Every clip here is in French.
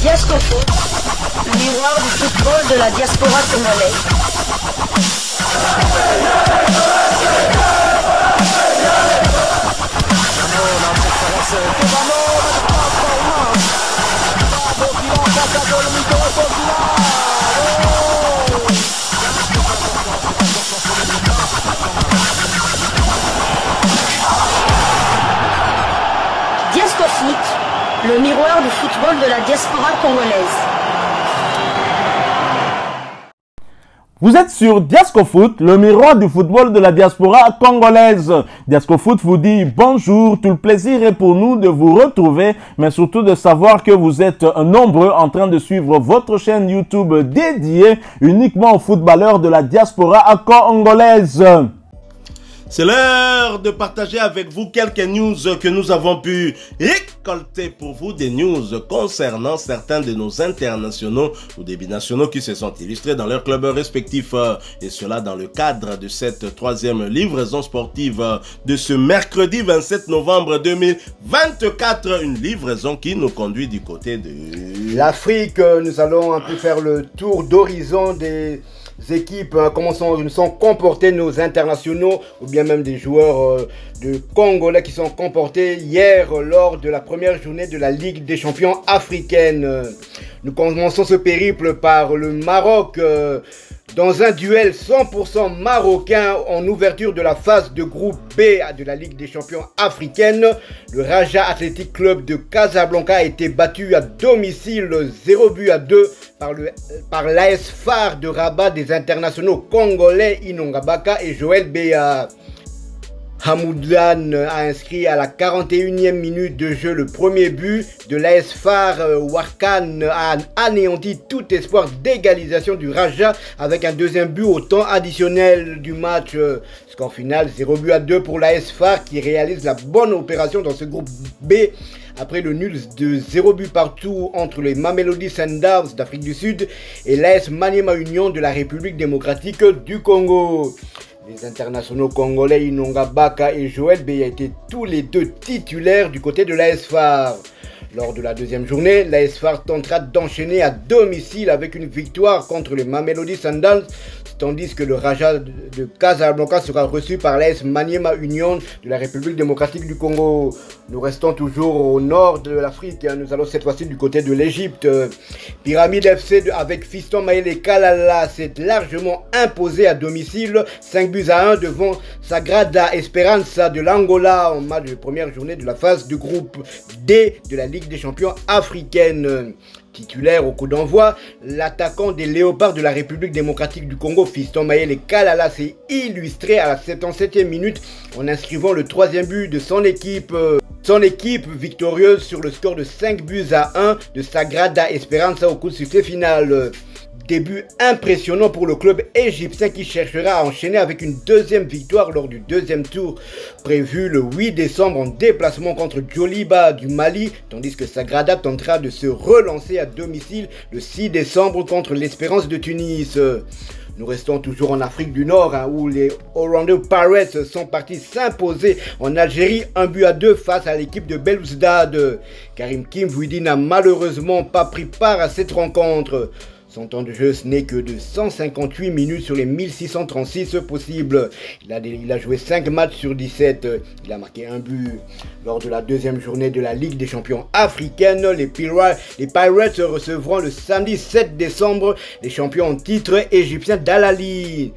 Diascofoot, le miroir du football de la diaspora congolaise. Diascofoot, le miroir du football de la diaspora congolaise. Vous êtes sur Diascofoot, le miroir du football de la diaspora congolaise. Diascofoot vous dit bonjour, tout le plaisir est pour nous de vous retrouver, mais surtout de savoir que vous êtes nombreux en train de suivre votre chaîne YouTube dédiée uniquement aux footballeurs de la diaspora congolaise. C'est l'heure de partager avec vous quelques news que nous avons pu récolter pour vous, des news concernant certains de nos internationaux ou des binationaux qui se sont illustrés dans leurs clubs respectifs, et cela dans le cadre de cette troisième livraison sportive de ce mercredi 27 novembre 2024, une livraison qui nous conduit du côté de l'Afrique. Nous allons un peu faire le tour d'horizon des équipes, comment sont comportés nos internationaux ou bien même des joueurs de Congolais qui sont comportés hier lors de la première journée de la Ligue des champions africaine. Nous commençons ce périple par le Maroc dans un duel 100% marocain en ouverture de la phase de groupe B de la Ligue des champions africaine. Le Raja Athletic Club de Casablanca a été battu à domicile 0-2 par l'AS Phare de Rabat des internationaux congolais Inonga Baka et Joël Béa. Hamoudlan a inscrit à la 41e minute de jeu le premier but de l'AS Phare. Warkan a anéanti tout espoir d'égalisation du Raja avec un deuxième but au temps additionnel du match. Score final 0-2 pour l'AS Phare qui réalise la bonne opération dans ce groupe B après le nul de 0 but partout entre les Mamelodi Sundowns d'Afrique du Sud et l'AS Maniema Union de la République démocratique du Congo. Les internationaux congolais Inonga Baka et Joël Béa étaient tous les deux titulaires du côté de l'AS Phare. Lors de la deuxième journée, l'AS Phare tentera d'enchaîner à domicile avec une victoire contre les Mamelodi Sundowns, tandis que le Raja de Casablanca sera reçu par l'AS Maniema Union de la République démocratique du Congo. Nous restons toujours au nord de l'Afrique, nous allons cette fois-ci du côté de l'Égypte. Pyramide FC avec Fiston Maïle Kalala s'est largement imposé à domicile 5-1 devant Sagrada Esperança de l'Angola en match de première journée de la phase de groupe D de la Ligue des champions africaine. Titulaire au coup d'envoi, l'attaquant des Léopards de la République démocratique du Congo, Fiston Maïle Kalala, s'est illustré à la 77e minute en inscrivant le troisième but de son équipe. Son équipe victorieuse sur le score de 5-1 de Sagrada Esperança au coup de sifflet final. Début impressionnant pour le club égyptien qui cherchera à enchaîner avec une deuxième victoire lors du deuxième tour prévu le 8 décembre en déplacement contre Djoliba du Mali, tandis que Sagrada tentera de se relancer à domicile le 6 décembre contre l'Espérance de Tunis. Nous restons toujours en Afrique du Nord où les Orlando Pirates sont partis s'imposer en Algérie 1-2 face à l'équipe de Belouizdad. Karim Kimvouidi n'a malheureusement pas pris part à cette rencontre. Son temps de jeu n'est que de 158 minutes sur les 1636 possibles. Il a joué 5 matchs sur 17. Il a marqué un but. Lors de la deuxième journée de la Ligue des champions africaine, les Pirates recevront le samedi 7 décembre les champions en titre égyptiens d'Al-Ahly.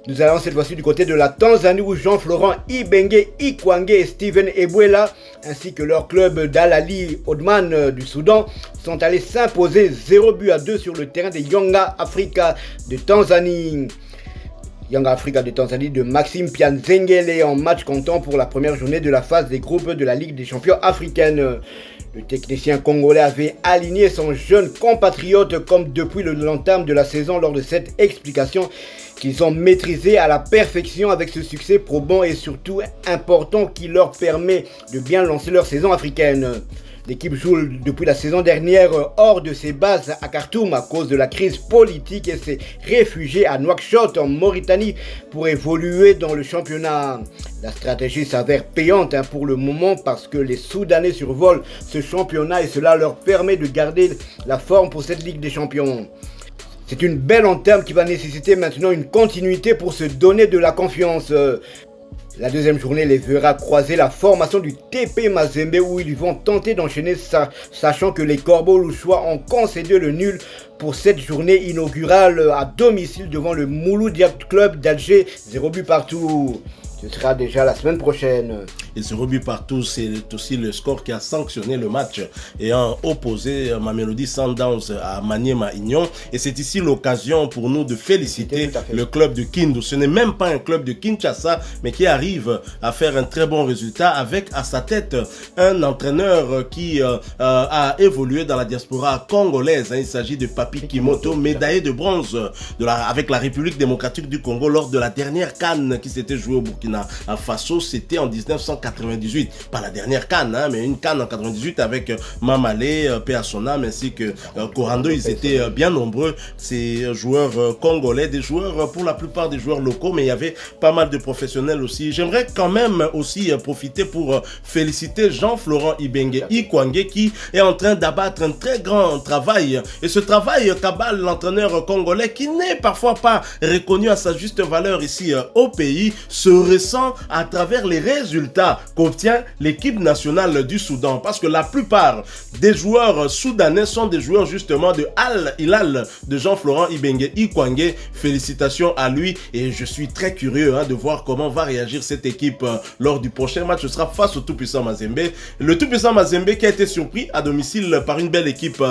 Nous allons cette fois-ci du côté de la Tanzanie où Jean-Florent Ibenge Ikwange et Steven Ebuela ainsi que leur club d'Al-Ahly Omdurman du Soudan sont allés s'imposer 0-2 sur le terrain des Yanga Africa de Tanzanie. Yanga Africa de Tanzanie de Maxime Pianzengele en match comptant pour la première journée de la phase des groupes de la Ligue des champions africaine. Le technicien congolais avait aligné son jeune compatriote comme depuis l'entame de la saison lors de cette explication qu'ils ont maîtrisé à la perfection avec ce succès probant et surtout important qui leur permet de bien lancer leur saison africaine. L'équipe joue depuis la saison dernière hors de ses bases à Khartoum à cause de la crise politique et s'est réfugiée à Nouakchott en Mauritanie pour évoluer dans le championnat. La stratégie s'avère payante pour le moment parce que les Soudanais survolent ce championnat et cela leur permet de garder la forme pour cette Ligue des Champions. C'est une belle entame qui va nécessiter maintenant une continuité pour se donner de la confiance. La deuxième journée les verra croiser la formation du TP Mazembe où ils vont tenter d'enchaîner sachant que les Corbeaux louchois ont concédé le nul pour cette journée inaugurale à domicile devant le Mouloudia Club d'Alger, 0 but partout. Ce sera déjà la semaine prochaine. Et 0 but partout, c'est aussi le score qui a sanctionné le match ayant opposé Mamelodi Sundowns à Maniema Union. Et c'est ici l'occasion pour nous de féliciter le club de Kindu. Ce n'est même pas un club de Kinshasa, mais qui arrive à faire un très bon résultat avec à sa tête un entraîneur qui a évolué dans la diaspora congolaise. Il s'agit de Papi Kimoto, médaillé de bronze avec la République démocratique du Congo lors de la dernière CAN qui s'était jouée au Burkina Faso. C'était en 1998, pas la dernière CAN, mais une CAN en 98 avec Mamale, Peasona, ainsi que Korando. Ils étaient bien nombreux, ces joueurs congolais, des joueurs pour la plupart des joueurs locaux, mais il y avait pas mal de professionnels aussi. J'aimerais quand même aussi profiter pour féliciter Jean-Florent Ibenge Ikwangé qui est en train d'abattre un très grand travail. Et ce travail cabale l'entraîneur congolais qui n'est parfois pas reconnu à sa juste valeur ici au pays, se ressent à travers les résultats qu'obtient l'équipe nationale du Soudan. Parce que la plupart des joueurs soudanais sont des joueurs justement de Al Hilal de Jean-Florent Ibenge Ikwangé. Félicitations à lui et je suis très curieux de voir comment va réagir cette équipe lors du prochain match. Ce sera face au tout-puissant Mazembe. Le tout-puissant Mazembe qui a été surpris à domicile par une belle équipe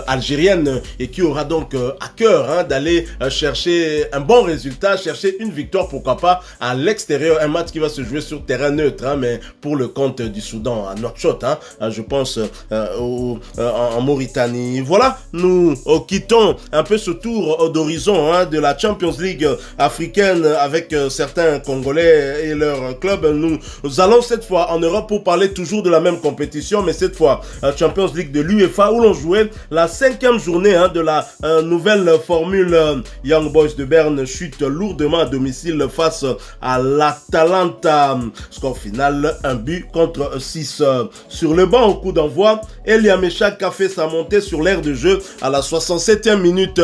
algérienne et qui aura donc à cœur d'aller chercher un bon résultat, chercher une victoire, pourquoi pas à l'extérieur. Un match qui va se jouer sur terrain neutre, mais pour le compte du Soudan, à Nouakchott, je pense en Mauritanie. Voilà, nous quittons un peu ce tour d'horizon de la Champions League africaine avec certains Congolais et leurs clubs. Nous allons cette fois en Europe pour parler toujours de la même compétition, mais cette fois Champions League de l'UEFA où l'on jouait la 5e journée de la nouvelle formule. Young Boys de Berne chute lourdement à domicile face à l'Atalanta. Score final, 1 but contre 6. Sur le banc au coup d'envoi, Elia Meshak a fait sa montée sur l'aire de jeu à la 67e minute,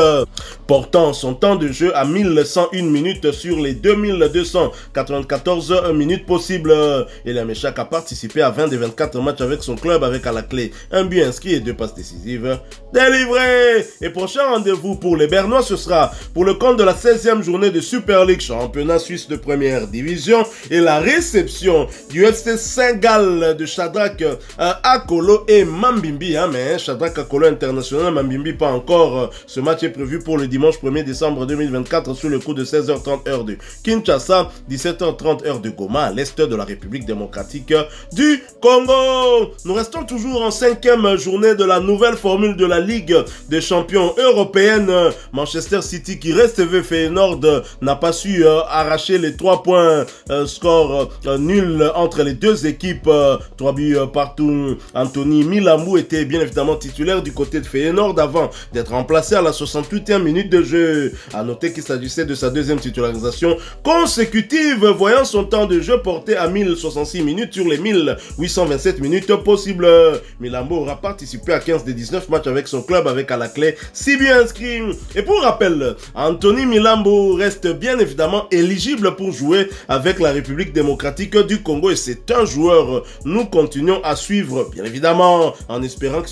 portant son temps de jeu à 1101 minutes sur les 2294 minutes possibles. Elia Meshak a participé à 20 des 24 matchs avec son club avec à la clé un but inscrit et 2 passes décisives délivrées. Et prochain rendez-vous pour les Bernois, ce sera pour le compte de la 16e journée de Super League, championnat suisse de première division, et la réception du FC Saint-Gall de Shadrack Akolo et Mambimbi. Mais Shadrack Akolo international, Mambimbi pas encore. Ce match est prévu pour le dimanche 1er décembre 2024 sous le coup de 16h30 heure de Kinshasa, 17h30 heure de Goma à l'est de la République démocratique du Congo. Nous restons toujours en 5e journée de la nouvelle formule de la Ligue des champions européenne. Manchester City qui recevait Feyenoord n'a pas su arracher les 3 points. Score nul entre les deux équipes. 3 buts partout. Anthony Milamou était bien évidemment titulaire du côté de Feyenoord avant d'être remplacé à la 68e minute de jeu. A noter qu'il s'agissait de sa deuxième titularisation consécutive, voyant son temps de jeu porté à 1066 minutes sur les 1827 minutes possibles. Milamou aura participé à 15 des 19 matchs avec son club avec à la clé 6 buts inscrits. Et pour rappel, Anthony Milambo reste bien évidemment éligible pour jouer avec la République démocratique du Congo et c'est un joueur nous continuons à suivre bien évidemment en espérant que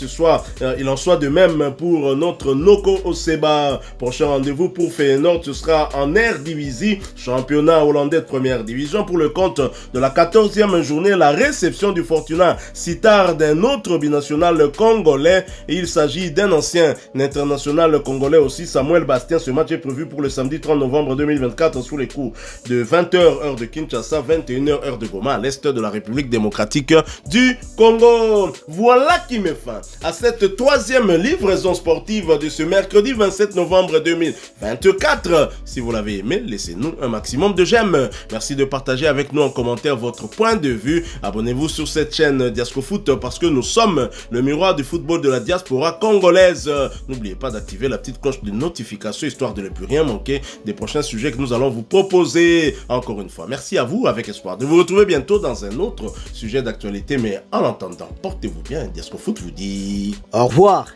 il en soit de même pour notre Noko Oseba. Prochain rendez-vous pour Feyenoord, ce sera en Eredivisie, championnat hollandais de première division, pour le compte de la 14e journée, la réception du Fortuna Sittard, d'un autre binational congolais, et il s'agit d'un ancien international congolais aussi, Samuel Bastien. Ce match est prévu pour le samedi 30 novembre 2024 sous les coups de 20h heure heure de Kinshasa, 21h heure de Goma, à l'est de la République démocratique du Congo. Voilà qui met fin à cette troisième livraison sportive de ce mercredi 27 novembre 2024. Si vous l'avez aimé, laissez-nous un maximum de j'aime. Merci de partager avec nous en commentaire votre point de vue. Abonnez-vous sur cette chaîne Diasco Foot parce que nous sommes le miroir du football de la diaspora congolaise. N'oubliez pas d'activer la petite cloche de notification histoire de ne plus rien manquer des prochains sujets que nous allons vous proposer. Encore une fois, merci à vous avec espoir de vous retrouver bientôt dans un autre sujet d'actualité. Mais en attendant, portez-vous bien. Diasco Foot vous dit au revoir.